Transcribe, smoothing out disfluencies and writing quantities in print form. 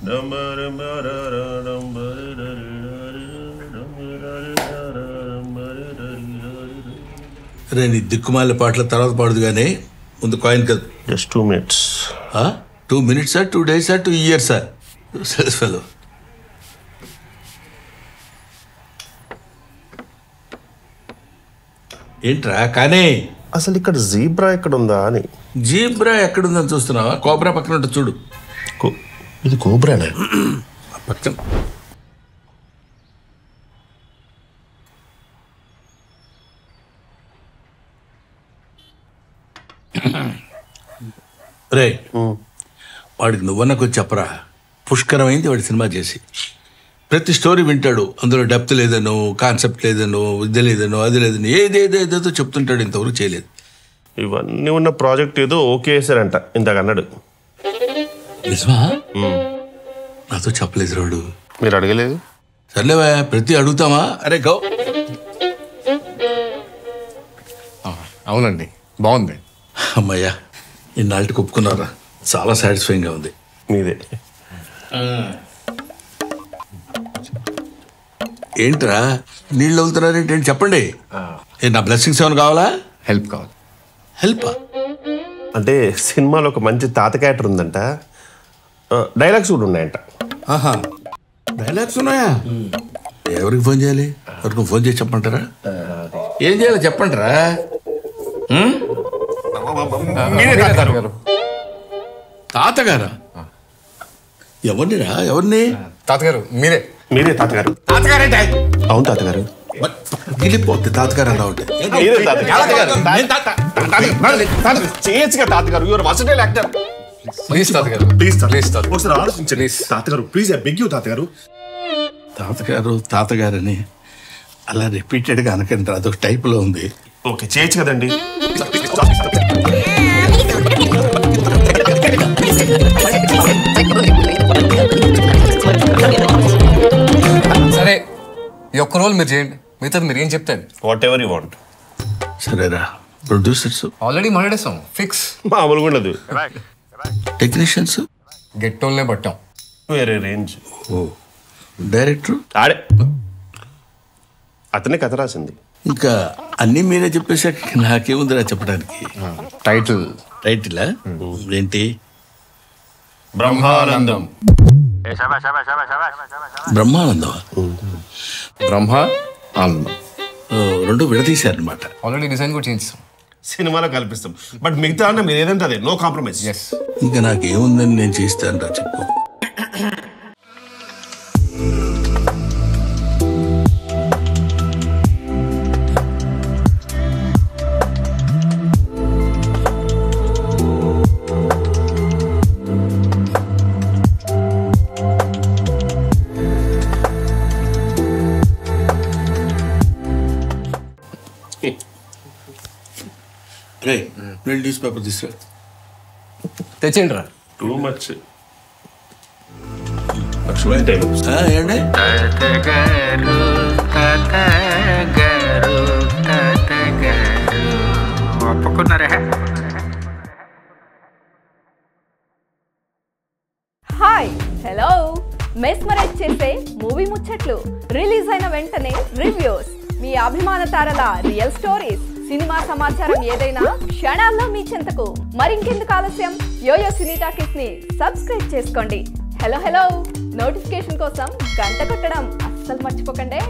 రే నీ దిక్కుమాల పాటల తర్వాత పాడుదు కానీ ముందు కాయిన్ కదా. Just 2 minutes. 2 minutes 2 days 2 years fellow. ఏంట్రా కానీ అసలు ఇక్కడ జీబ్రా ఎక్కడ ఉందా అని. జీబ్రా ఎక్కడుందని చూస్తున్నావా? కోబ్రా పక్కన ఉంటుంది చూడు. ఇది కోబ్రానే పక్కన. రే వాడికి నువ్వన్నకు చెప్పరా, పుష్కరమైంది వాడి సినిమా చేసి. ప్రతి స్టోరీ వింటాడు, అందులో డెప్త్ లేదనో, కాన్సెప్ట్ లేదనో, ఇది లేదనో, అది లేదనో, ఏదేదేదో చెప్తుంటాడు. ఇంతవరకు చేయలేదు. ఇవన్నీ ఉన్న ప్రాజెక్ట్ ఏదో ఓకే చేశారంట ఇందాక అన్నాడు. నిజమా? నాతో చెప్పలేదు రాడు. మీరు అడగలేదు? సర్లేవా, ప్రతి అడుగుతామా? అరే గో. అవునండి, బాగుంది. అమ్మయ్యా, ఇన్నాళ్ళకి ఒప్పుకున్నారా? చాలా సాటిస్ఫైయింగ్గా ఉంది. మీదే. ఏంట్రా నీళ్ళు వదులుతున్నారేంటి? చెప్పండి. నా బ్లెస్సింగ్స్ ఏమైనా కావాలా? హెల్ప్ కావాలి. హెల్పా? అంటే సినిమాలో ఒక మంచి తాత క్యారెక్టర్ ఉందంట, డైలాగ్స్ కూడా ఉన్నాయంట. డైలాగ్స్ ఉన్నాయా? ఎవరికి ఫోన్ చేయాలి? ఎవరికి ఫోన్ చేసి చెప్పంటారా? ఏం చేయాలి చెప్పంటారా? తాతగారా? ఎవరినిరా? ఎవరిని? తాతగారు మీరే. మీరే తాతగారు? తాతగారేంటే? అవును తాతగారు. గిలిపోద్ది తాతగారు అలా ఉంటే. తాతగారు యువర్ వర్సటైల్ యాక్టర్. ప్లీజ్ తాతగారు, ప్లీజ్ ఒకసారి ఆలోచించండి తాతగారు. ప్లీజ్ ఐ బెగ్ యూ తాతగారు. తాతగారు తాతగారని అలా రిపీటెడ్గా అనకండి, అదొక టైప్లో ఉంది. ఓకే చేయొచ్చు కదండి. సరే, ఈ ఒక్క రోల్ మీరు చేయండి, మిగతాది మీరు ఏం చెప్తాను. Whatever you want. సరేరా. ప్రొడ్యూసర్స్ ఆల్రెడీ మాట్లాడేస్తాం, ఫిక్స్. మామూలుగా ఉండదు. టెక్నీషియన్స్ గెట్టోల్నే పట్టాం. వేరే రేంజ్. ఓ డైరెక్టర్ ఆడే అతనే కథ రాసింది. ఇంకా అన్నీ మీరే చెప్పేసాక నాకేముందిరా చెప్పడానికి. టైటిల్ టైటిలా ఏంటి? బ్రహ్మానందం. బ్రహ్మానందం. బ్రహ్మ ఆనందం రెండు విడదీశారనమాట. ఆల్రెడీ డిజైన్ కూడా చేయించాం, సినిమాలో కల్పిస్తాం. బట్ మిగతా అన్న మీరు ఏదంటే అదే, నో కాంప్రమైజ్. ఎస్. ఇంకా నాకేముందని నేను చేస్తాను రా చెప్పు. రే రెండు న్యూస్ పేపర్ తీసుకురా. తెచ్చేయండి రా. Too much. ఏంటి? Hi, hello. మెస్మరైజ్ చేసే మూవీ ముచ్చట్లు, రిలీజ్ అయిన వెంటనే రివ్యూస్, మీ అభిమాన తారల రియల్ స్టోరీస్, సినిమా సమాచారం ఏదైనా క్షణాల్లో మీ చెంతకు. మరింకెందుకు ఆలస్యం, యోయో సినీ టాకీస్ ని సబ్స్క్రైబ్ చేసుకోండి. హలో హలో నోటిఫికేషన్ కోసం గంట కొట్టడం అస్సలు మర్చిపోకండి.